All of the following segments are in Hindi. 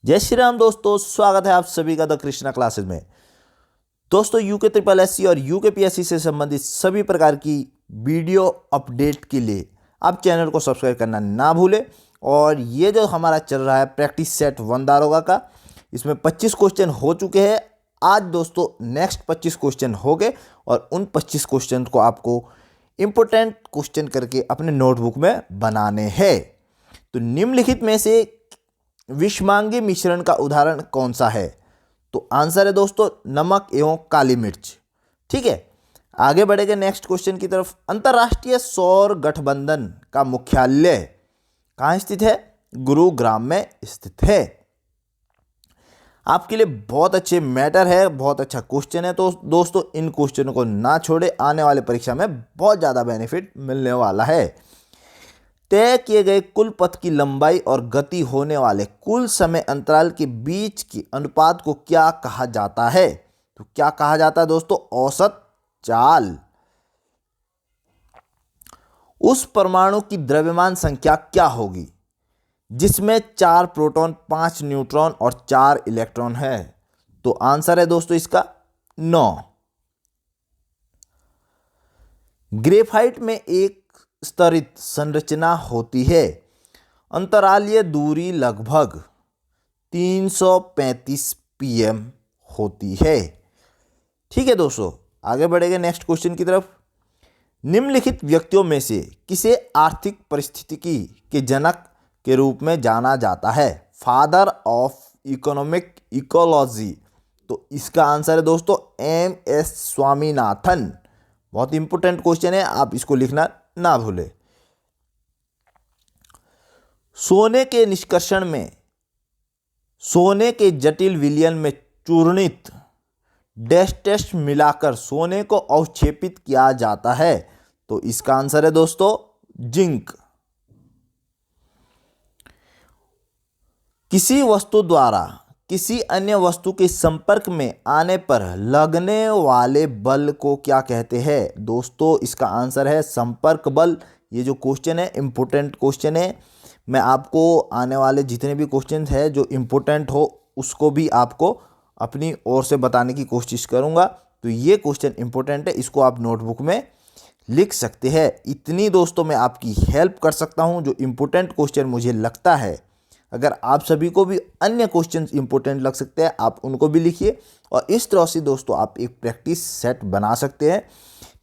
जय श्री राम दोस्तों, स्वागत है आप सभी का द कृष्णा क्लासेस में। दोस्तों, यूके ट्रिपल एससी और यूके पीएससी से संबंधित सभी प्रकार की वीडियो अपडेट के लिए आप चैनल को सब्सक्राइब करना ना भूलें। और ये जो हमारा चल रहा है प्रैक्टिस सेट 1 दारोगा का, इसमें 25 क्वेश्चन हो चुके हैं। आज दोस्तों नेक्स्ट 25 क्वेश्चन हो गए और उन 25 क्वेश्चन को आपको इम्पोर्टेंट क्वेश्चन करके अपने नोटबुक में बनाने हैं। तो निम्नलिखित में से विषमांगी मिश्रण का उदाहरण कौन सा है? तो आंसर है दोस्तों नमक एवं काली मिर्च। ठीक है, आगे बढ़ेंगे नेक्स्ट क्वेश्चन की तरफ। अंतरराष्ट्रीय सौर गठबंधन का मुख्यालय कहाँ स्थित है? गुरुग्राम में स्थित है। आपके लिए बहुत अच्छे मैटर है, बहुत अच्छा क्वेश्चन है। तो दोस्तों इन क्वेश्चनों को ना छोड़े, आने वाले परीक्षा में बहुत ज़्यादा बेनिफिट मिलने वाला है। तय किए गए कुल पथ की लंबाई और गति होने वाले कुल समय अंतराल के बीच की अनुपात को क्या कहा जाता है? तो क्या कहा जाता है दोस्तों? औसत चाल। उस परमाणु की द्रव्यमान संख्या क्या होगी जिसमें 4 प्रोटॉन, 5 न्यूट्रॉन और 4 इलेक्ट्रॉन है? तो आंसर है दोस्तों इसका 9। ग्रेफाइट में एक स्तरित संरचना होती है। अंतरालीय दूरी लगभग 335 pm होती है। ठीक है दोस्तों, आगे बढ़ेंगे नेक्स्ट क्वेश्चन की तरफ। निम्नलिखित व्यक्तियों में से किसे आर्थिक परिस्थितिकी के जनक के रूप में जाना जाता है? Father of economic ecology. तो इसका आंसर है दोस्तों MS स्वामीनाथन। बहुत इंपॉर्टेंट क्वेश्चन है, आप इसको लिखना ना भूले। सोने के निष्कर्षण में सोने के जटिल विलयन में चूर्णित डैश टेस्ट मिलाकर सोने को अवक्षेपित किया जाता है। तो इसका आंसर है दोस्तों जिंक। किसी वस्तु द्वारा किसी अन्य वस्तु के संपर्क में आने पर लगने वाले बल को क्या कहते हैं? दोस्तों इसका आंसर है संपर्क बल। ये जो क्वेश्चन है इंपॉर्टेंट क्वेश्चन है। मैं आपको आने वाले जितने भी क्वेश्चन हैं जो इम्पोर्टेंट हो उसको भी आपको अपनी ओर से बताने की कोशिश करूंगा। तो ये क्वेश्चन इंपॉर्टेंट है, इसको आप नोटबुक में लिख सकते हैं। इतनी दोस्तों मैं आपकी हेल्प कर सकता हूं। जो इम्पोर्टेंट क्वेश्चन मुझे लगता है, अगर आप सभी को भी अन्य क्वेश्चन इंपॉर्टेंट लग सकते हैं, आप उनको भी लिखिए। और इस तरह से दोस्तों आप एक प्रैक्टिस सेट बना सकते हैं।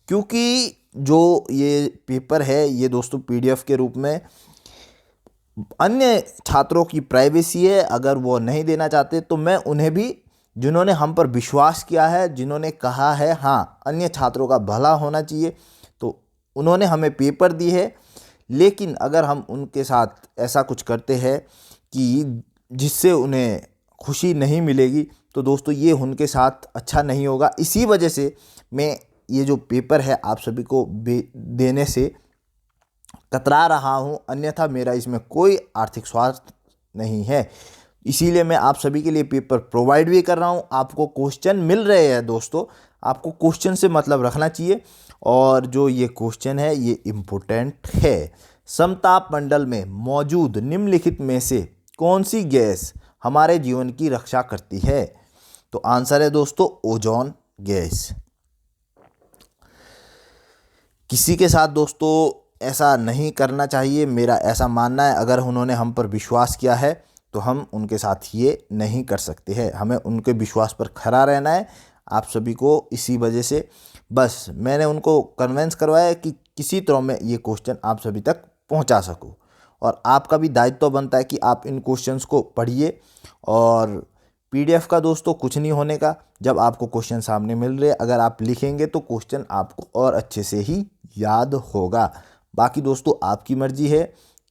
क्योंकि जो ये पेपर है ये दोस्तों PDF के रूप में अन्य छात्रों की प्राइवेसी है। अगर वो नहीं देना चाहते तो मैं उन्हें भी, जिन्होंने हम पर विश्वास किया है, जिन्होंने कहा है हाँ अन्य छात्रों का भला होना चाहिए, तो उन्होंने हमें पेपर दी है। लेकिन अगर हम उनके साथ ऐसा कुछ करते हैं कि जिससे उन्हें खुशी नहीं मिलेगी, तो दोस्तों ये उनके साथ अच्छा नहीं होगा। इसी वजह से मैं ये जो पेपर है आप सभी को देने से कतरा रहा हूँ। अन्यथा मेरा इसमें कोई आर्थिक स्वार्थ नहीं है। इसीलिए मैं आप सभी के लिए पेपर प्रोवाइड भी कर रहा हूँ। आपको क्वेश्चन मिल रहे हैं दोस्तों, आपको क्वेश्चन से मतलब रखना चाहिए। और जो ये क्वेश्चन है ये इम्पोर्टेंट है। समताप मंडल में मौजूद निम्नलिखित में से कौन सी गैस हमारे जीवन की रक्षा करती है? तो आंसर है दोस्तों ओजोन गैस। किसी के साथ दोस्तों ऐसा नहीं करना चाहिए, मेरा ऐसा मानना है। अगर उन्होंने हम पर विश्वास किया है तो हम उनके साथ ये नहीं कर सकते हैं। हमें उनके विश्वास पर खरा रहना है। आप सभी को इसी वजह से बस मैंने उनको कन्वेंस करवाया कि किसी तरह में ये क्वेश्चन आप सभी तक पहुंचा सकूं। और आपका भी दायित्व बनता है कि आप इन क्वेश्चंस को पढ़िए। और PDF का दोस्तों कुछ नहीं होने का, जब आपको क्वेश्चन सामने मिल रहे, अगर आप लिखेंगे तो क्वेश्चन आपको और अच्छे से ही याद होगा। बाकी दोस्तों आपकी मर्जी है,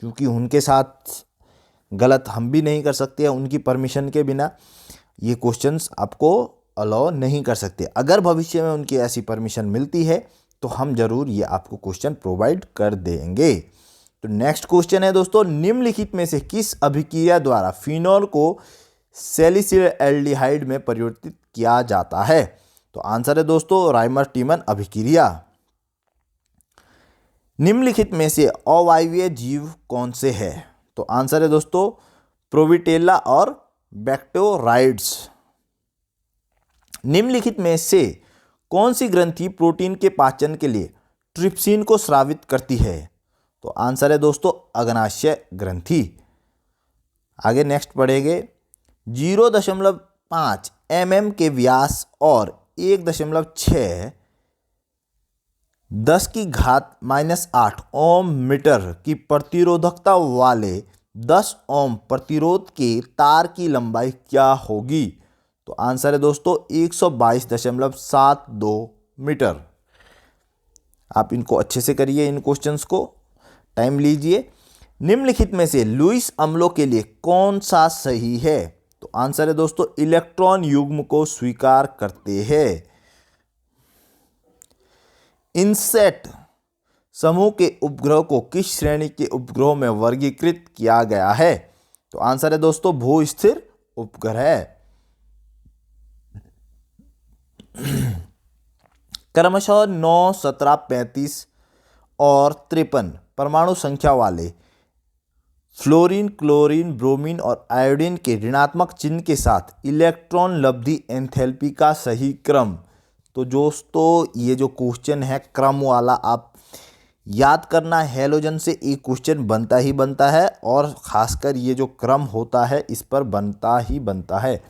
क्योंकि उनके साथ गलत हम भी नहीं कर सकते हैं। उनकी परमिशन के बिना ये क्वेश्चंस आपको अलाउ नहीं कर सकते। अगर भविष्य में उनकी ऐसी परमिशन मिलती है तो हम जरूर ये आपको क्वेश्चन प्रोवाइड कर देंगे। तो नेक्स्ट क्वेश्चन है दोस्तों, निम्नलिखित में से किस अभिक्रिया द्वारा फिनॉल को सैलिसिलएल्डिहाइड में परिवर्तित किया जाता है? तो आंसर है दोस्तों राइमर टीमन अभिक्रिया। निम्नलिखित में से अवायवीय जीव कौन से है? तो आंसर है दोस्तों प्रोविटेला और बैक्टेरोराइड्स। निम्नलिखित में से कौन सी ग्रंथि प्रोटीन के पाचन के लिए ट्रिप्सिन को स्रावित करती है? तो आंसर है दोस्तों अग्नाशय ग्रंथि। आगे नेक्स्ट पढ़ेंगे। 0.5 mm के व्यास और 1.6 10⁻⁻8 ओम मीटर की प्रतिरोधकता वाले 10 ओम प्रतिरोध के तार की लंबाई क्या होगी? तो आंसर है दोस्तों 122.72 मीटर। आप इनको अच्छे से करिए, इन क्वेश्चंस को टाइम लीजिए। निम्नलिखित में से लुईस अम्लों के लिए कौन सा सही है? तो आंसर है दोस्तों इलेक्ट्रॉन युग्म को स्वीकार करते हैं। इनसेट समूह के उपग्रह को किस श्रेणी के उपग्रहों में वर्गीकृत किया गया है? तो आंसर है दोस्तों भू स्थिर उपग्रह। क्रमशः 9, 17, 35 और 53 परमाणु संख्या वाले फ्लोरीन, क्लोरीन, ब्रोमीन और आयोडीन के ऋणात्मक चिन्ह के साथ इलेक्ट्रॉन लब्धि एंथैल्पी का सही क्रम। तो दोस्तों ये जो क्वेश्चन है क्रम वाला, आप याद करना, हैलोजन से एक क्वेश्चन बनता ही बनता है और खासकर ये जो क्रम होता है इस पर बनता ही बनता है।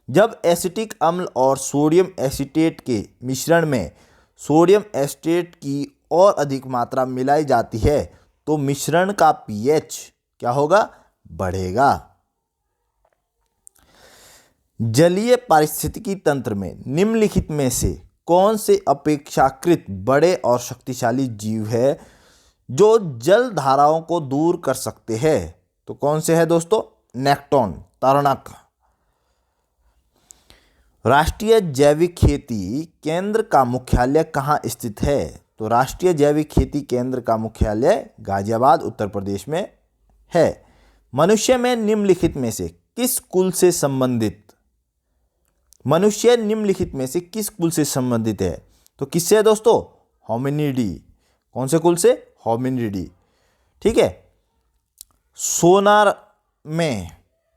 जब एसिटिक अम्ल और सोडियम एसीटेट के मिश्रण में सोडियम एसीटेट की और अधिक मात्रा मिलाई जाती है तो मिश्रण का पीएच क्या होगा? बढ़ेगा। जलीय पारिस्थितिकी तंत्र में निम्नलिखित में से कौन से अपेक्षाकृत बड़े और शक्तिशाली जीव है जो जल धाराओं को दूर कर सकते हैं? तो कौन से है दोस्तों? नेक्टोन, तरणक। राष्ट्रीय जैविक खेती केंद्र का मुख्यालय कहाँ स्थित है? तो राष्ट्रीय जैविक खेती केंद्र का मुख्यालय गाजियाबाद, उत्तर प्रदेश में है। मनुष्य में निम्नलिखित में से किस कुल से संबंधित? मनुष्य निम्नलिखित में से किस कुल से संबंधित है? तो किससे है दोस्तों? होमिनिडी। कौन से कुल से? होमिनिडी। ठीक है। सोनार में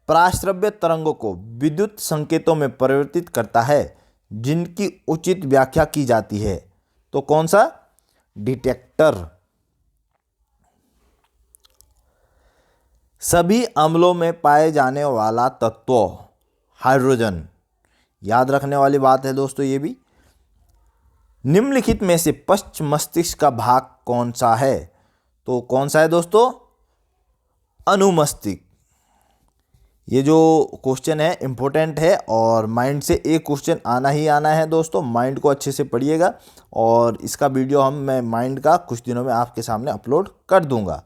पराश्रव्य तरंगों को विद्युत संकेतों में परिवर्तित करता है जिनकी उचित व्याख्या की जाती है। तो कौन सा? डिटेक्टर। सभी अम्लों में पाए जाने वाला तत्व हाइड्रोजन। याद रखने वाली बात है दोस्तों ये भी। निम्नलिखित में से पश्च मस्तिष्क का भाग कौन सा है? तो कौन सा है दोस्तों? अनुमस्तिष्क। ये जो क्वेश्चन है इंपॉर्टेंट है और माइंड से एक क्वेश्चन आना ही आना है दोस्तों। माइंड को अच्छे से पढ़िएगा और इसका वीडियो मैं माइंड का कुछ दिनों में आपके सामने अपलोड कर दूंगा,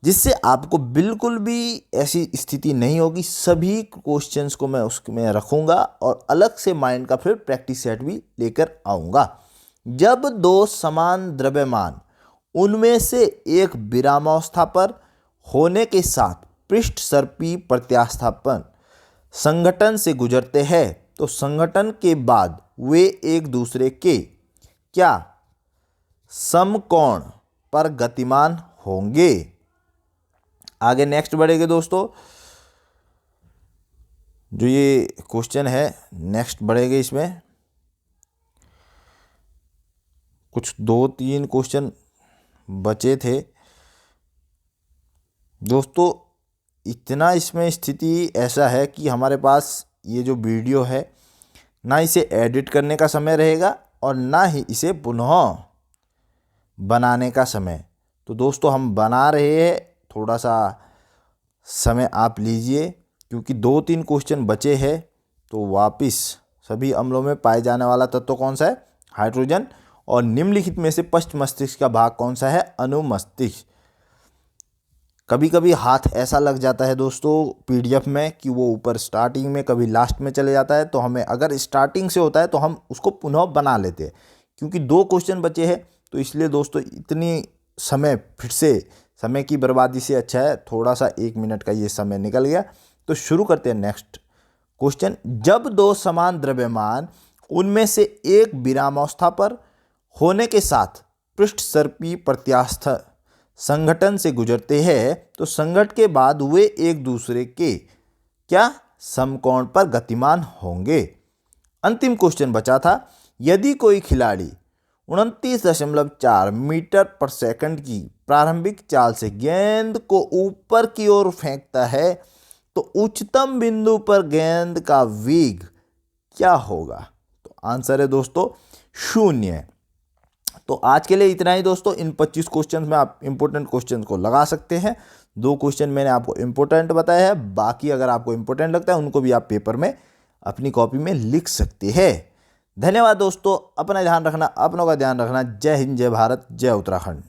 जिससे आपको बिल्कुल भी ऐसी स्थिति नहीं होगी। सभी क्वेश्चंस को मैं उसमें रखूंगा और अलग से माइंड का फिर प्रैक्टिस सेट भी लेकर आऊँगा। जब दो समान द्रव्यमान उनमें से एक विरामावस्था पर होने के साथ पृष्ठ सर्पी प्रत्यास्थापन संघटन से गुजरते हैं तो संघटन के बाद वे एक दूसरे के क्या समकोण पर गतिमान होंगे? आगे नेक्स्ट बढ़ेंगे दोस्तों। जो ये क्वेश्चन है नेक्स्ट बढ़ेंगे, इसमें कुछ 2-3 क्वेश्चन बचे थे दोस्तों। इतना इसमें स्थिति ऐसा है कि हमारे पास ये जो वीडियो है ना इसे एडिट करने का समय रहेगा और ना ही इसे पुनः बनाने का समय। तो दोस्तों हम बना रहे हैं, थोड़ा सा समय आप लीजिए क्योंकि 2-3 क्वेश्चन बचे हैं। तो वापस सभी अम्लों में पाए जाने वाला तत्व कौन सा है? हाइड्रोजन। और निम्नलिखित में से पश्च मस्तिष्क का भाग कौन सा है? अनुमस्तिष्क। कभी कभी हाथ ऐसा लग जाता है दोस्तों पीडीएफ में कि वो ऊपर स्टार्टिंग में कभी लास्ट में चले जाता है, तो हमें अगर स्टार्टिंग से होता है तो हम उसको पुनः बना लेते हैं। क्योंकि 2 क्वेश्चन बचे हैं तो इसलिए दोस्तों इतनी समय फिर से समय की बर्बादी से अच्छा है थोड़ा सा 1 मिनट का ये समय निकल गया। तो शुरू करते हैं नेक्स्ट क्वेश्चन। जब 2 समान द्रव्यमान उनमें से एक विरामावस्था पर होने के साथ पृष्ठ सर्पी प्रत्यास्थ संगठन से गुजरते हैं तो संगठन के बाद वे एक दूसरे के क्या समकोण पर गतिमान होंगे। अंतिम क्वेश्चन बचा था, यदि कोई खिलाड़ी 29.4 मीटर पर सेकंड की प्रारंभिक चाल से गेंद को ऊपर की ओर फेंकता है तो उच्चतम बिंदु पर गेंद का वेग क्या होगा? तो आंसर है दोस्तों 0। तो आज के लिए इतना ही दोस्तों। इन 25 क्वेश्चन में आप इंपॉर्टेंट क्वेश्चन को लगा सकते हैं। 2 क्वेश्चन मैंने आपको इंपॉर्टेंट बताया है, बाकी अगर आपको इंपॉर्टेंट लगता है उनको भी आप पेपर में अपनी कॉपी में लिख सकते हैं। धन्यवाद दोस्तों। अपना ध्यान रखना, अपनों का ध्यान रखना। जय हिंद, जय भारत, जय उत्तराखंड।